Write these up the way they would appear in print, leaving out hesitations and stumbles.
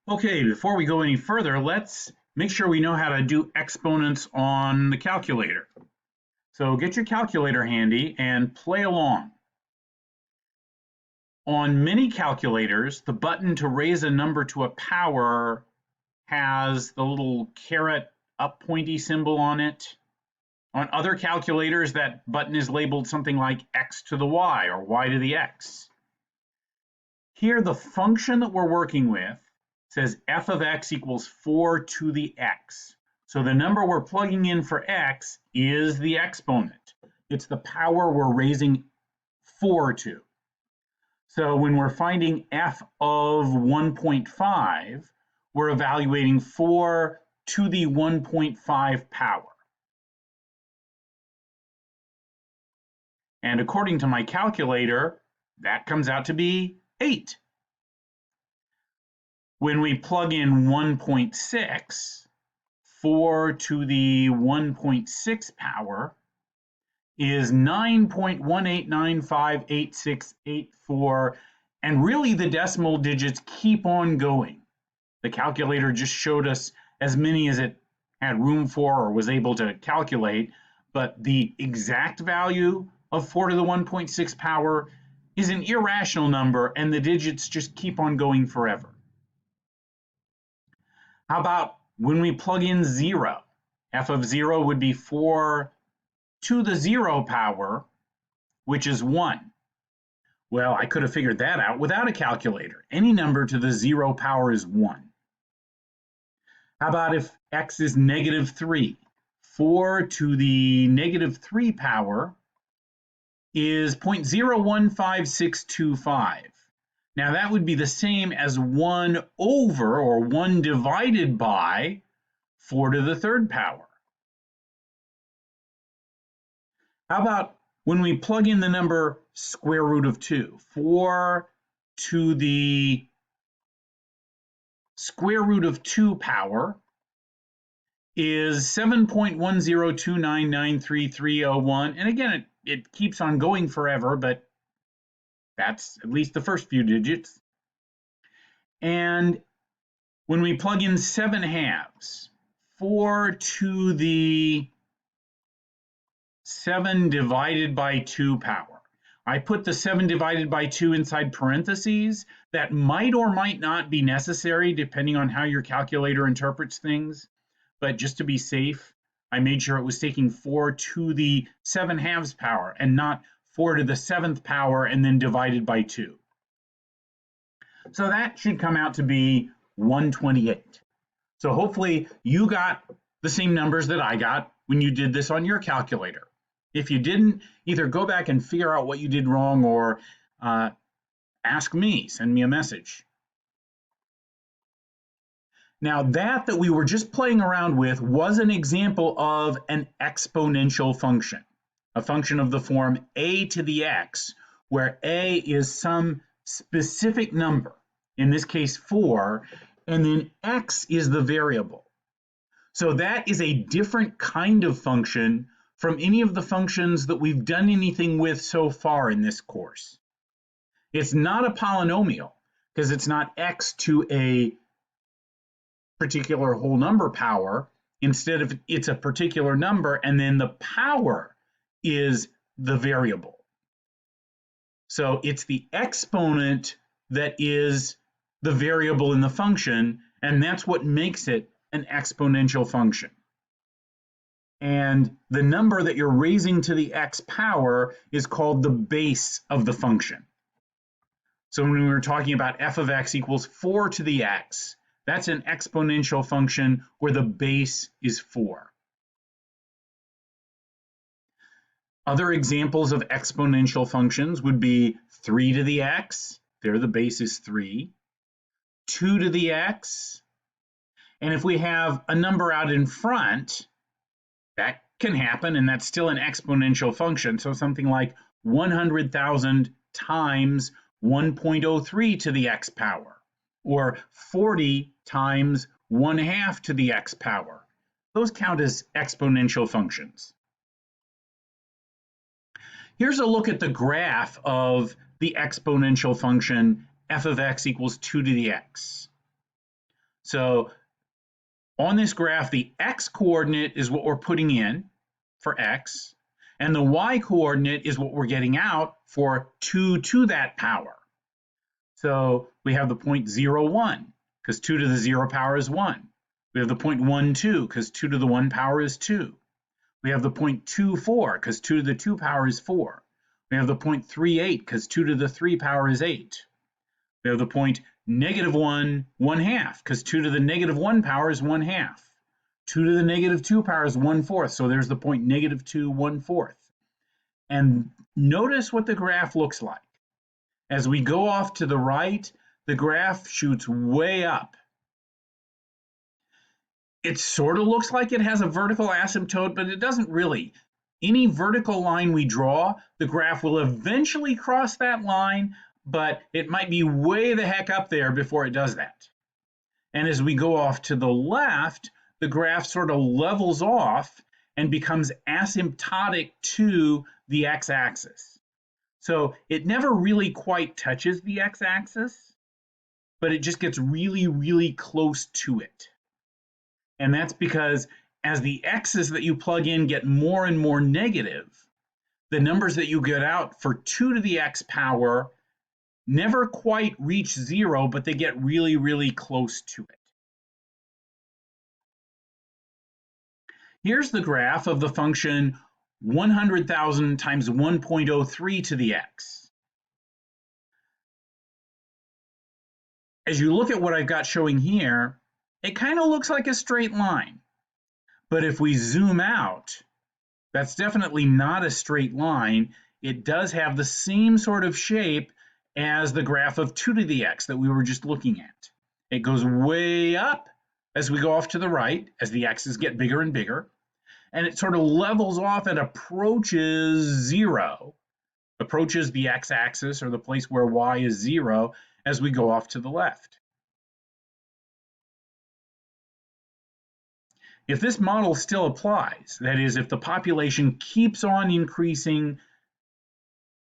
Okay, before we go any further, let's make sure we know how to do exponents on the calculator. So get your calculator handy and play along. On many calculators, the button to raise a number to a power has the little caret up pointy symbol on it. On other calculators, that button is labeled something like x to the y or y to the x. Here, the function that we're working with says f of x equals 4 to the x. So the number we're plugging in for x is the exponent. It's the power we're raising 4 to. So when we're finding f of 1.5, we're evaluating 4 to the 1.5 power. And according to my calculator, that comes out to be 8. When we plug in 1.6, 4 to the 1.6 power is 9.18958684, and really the decimal digits keep on going. The calculator just showed us as many as it had room for or was able to calculate, but the exact value of 4 to the 1.6 power is an irrational number, and the digits just keep on going forever. How about when we plug in 0? F of 0 would be 4 to the 0 power, which is 1. Well, I could have figured that out without a calculator. Any number to the 0 power is 1. How about if x is negative 3? 4 to the negative 3 power is 0.015625. Now that would be the same as 1 over, or 1 divided by, 4 to the 3rd power. How about when we plug in the number square root of 2? 4 to the square root of 2 power is 7.1029933301. And again, it keeps on going forever, but that's at least the first few digits. And when we plug in 7 halves, 4 to the 7 divided by 2 power. I put the 7 divided by 2 inside parentheses. That might or might not be necessary depending on how your calculator interprets things. But just to be safe, I made sure it was taking 4 to the 7 halves power and not 4 to the 7th power and then divided by 2. So that should come out to be 128. So hopefully you got the same numbers that I got when you did this on your calculator. If you didn't, either go back and figure out what you did wrong or ask me, send me a message. Now that we were just playing around with was an example of an exponential function, a function of the form a to the x, where a is some specific number, in this case 4, and then x is the variable. So that is a different kind of function from any of the functions that we've done anything with so far in this course. It's not a polynomial because it's not x to a particular whole number power. Instead, it's a particular number and then the power is the variable. So it's the exponent that is the variable in the function, and that's what makes it an exponential function. And the number that you're raising to the x power is called the base of the function. So when we were talking about f of x equals 4 to the x, that's an exponential function where the base is 4. Other examples of exponential functions would be 3 to the x, there the base is 3, 2 to the x, and if we have a number out in front, that can happen, and that's still an exponential function. So something like 100,000 times 1.03 to the x power, or 40 times 1/2 to the x power. Those count as exponential functions. Here's a look at the graph of the exponential function f of x equals 2 to the x. So on this graph, the x-coordinate is what we're putting in for x, and the y-coordinate is what we're getting out for 2 to that power. So we have the point 0, 1, because 2 to the 0 power is 1. We have the point 1, 2, because 2 to the 1 power is 2. We have the point 2, 4, because 2 to the 2 power is 4. We have the point 3, 8, because 2 to the 3 power is 8. We have the point -1, 1/2, because 2 to the -1 power is 1/2. 2 to the -2 power is 1/4, so there's the point -2, 1/4. And notice what the graph looks like. As we go off to the right, the graph shoots way up. It sort of looks like it has a vertical asymptote, but it doesn't really. Any vertical line we draw, the graph will eventually cross that line, but it might be way the heck up there before it does that. And as we go off to the left, the graph sort of levels off and becomes asymptotic to the x-axis. So it never really quite touches the x-axis, but it just gets really, really close to it. And that's because as the x's that you plug in get more and more negative, the numbers that you get out for 2 to the x power never quite reach 0, but they get really, really close to it. Here's the graph of the function 100,000 times 1.03 to the x. As you look at what I've got showing here, it kind of looks like a straight line. But if we zoom out, that's definitely not a straight line. It does have the same sort of shape as the graph of 2 to the x that we were just looking at. It goes way up as we go off to the right, as the x's get bigger and bigger, and it sort of levels off and approaches 0, approaches the x-axis or the place where y is 0 as we go off to the left. If this model still applies, that is, if the population keeps on increasing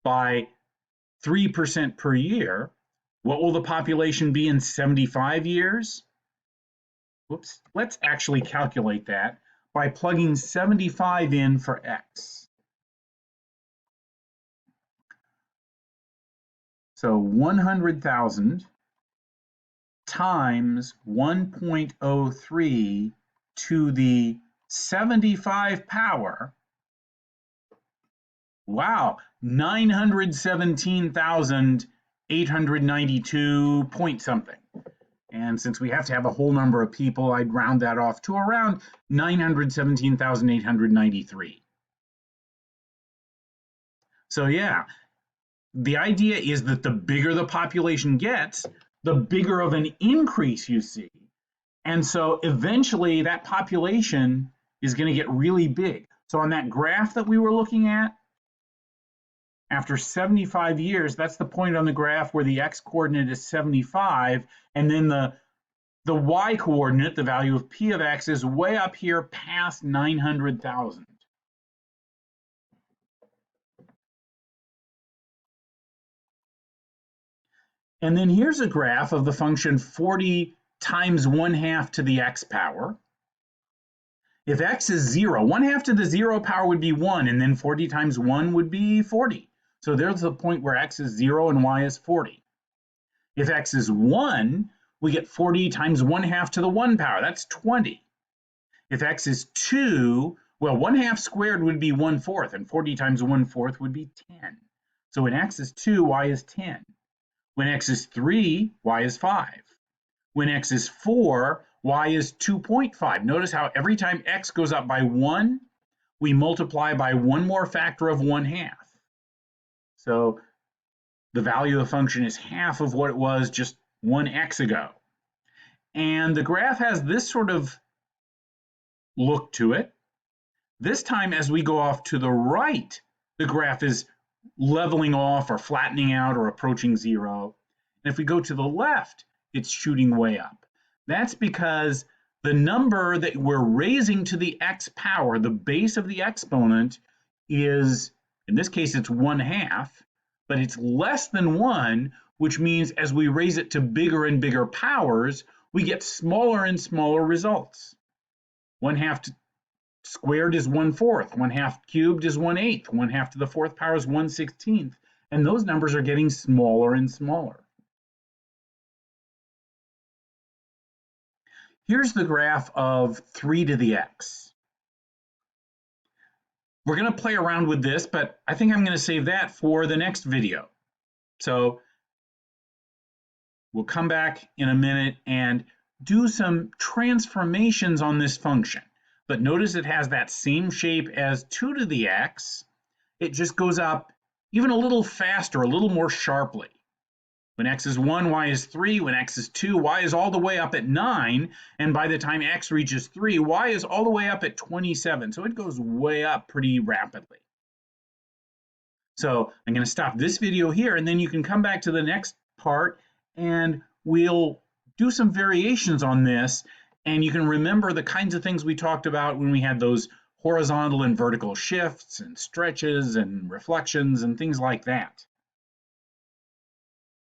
by 3% per year, what will the population be in 75 years? Whoops, let's actually calculate that by plugging 75 in for x. So 100,000 times 1.03 to the 75 power. Wow, 917,892 point something. And since we have to have a whole number of people, I'd round that off to around 917,893. So yeah, the idea is that the bigger the population gets, the bigger of an increase you see. And so eventually that population is going to get really big. So on that graph that we were looking at, after 75 years, that's the point on the graph where the x-coordinate is 75, and then the y-coordinate, the value of p of x, is way up here past 900,000. And then here's a graph of the function 40 times 1/2 to the x power. If x is 0, 1/2 to the 0 power would be 1, and then 40 times 1 would be 40. So there's the point where x is 0 and y is 40. If x is 1, we get 40 times 1/2 to the 1 power. That's 20. If x is 2, well, 1/2 squared would be 1/4, and 40 times 1/4 would be 10. So when x is 2, y is 10. When x is 3, y is 5. When x is 4, y is 2.5. Notice how every time x goes up by 1, we multiply by one more factor of 1/2. So the value of the function is half of what it was just 1x ago. And the graph has this sort of look to it. This time, as we go off to the right, the graph is leveling off or flattening out or approaching 0. And if we go to the left, it's shooting way up. That's because the number that we're raising to the x power, the base of the exponent, is, in this case, it's 1/2, but it's less than 1, which means as we raise it to bigger and bigger powers, we get smaller and smaller results. 1/2 squared is 1/4, 1/2 cubed is 1/8, 1/2 to the 4th power is 1/16, and those numbers are getting smaller and smaller. Here's the graph of 3 to the x. We're going to play around with this, but I think I'm going to save that for the next video. So we'll come back in a minute and do some transformations on this function. But notice it has that same shape as 2 to the x. It just goes up even a little faster, a little more sharply. When x is 1, y is 3. When x is 2, y is all the way up at 9. And by the time x reaches 3, y is all the way up at 27. So it goes way up pretty rapidly. So I'm going to stop this video here, and then you can come back to the next part, and we'll do some variations on this. And you can remember the kinds of things we talked about when we had those horizontal and vertical shifts and stretches and reflections and things like that.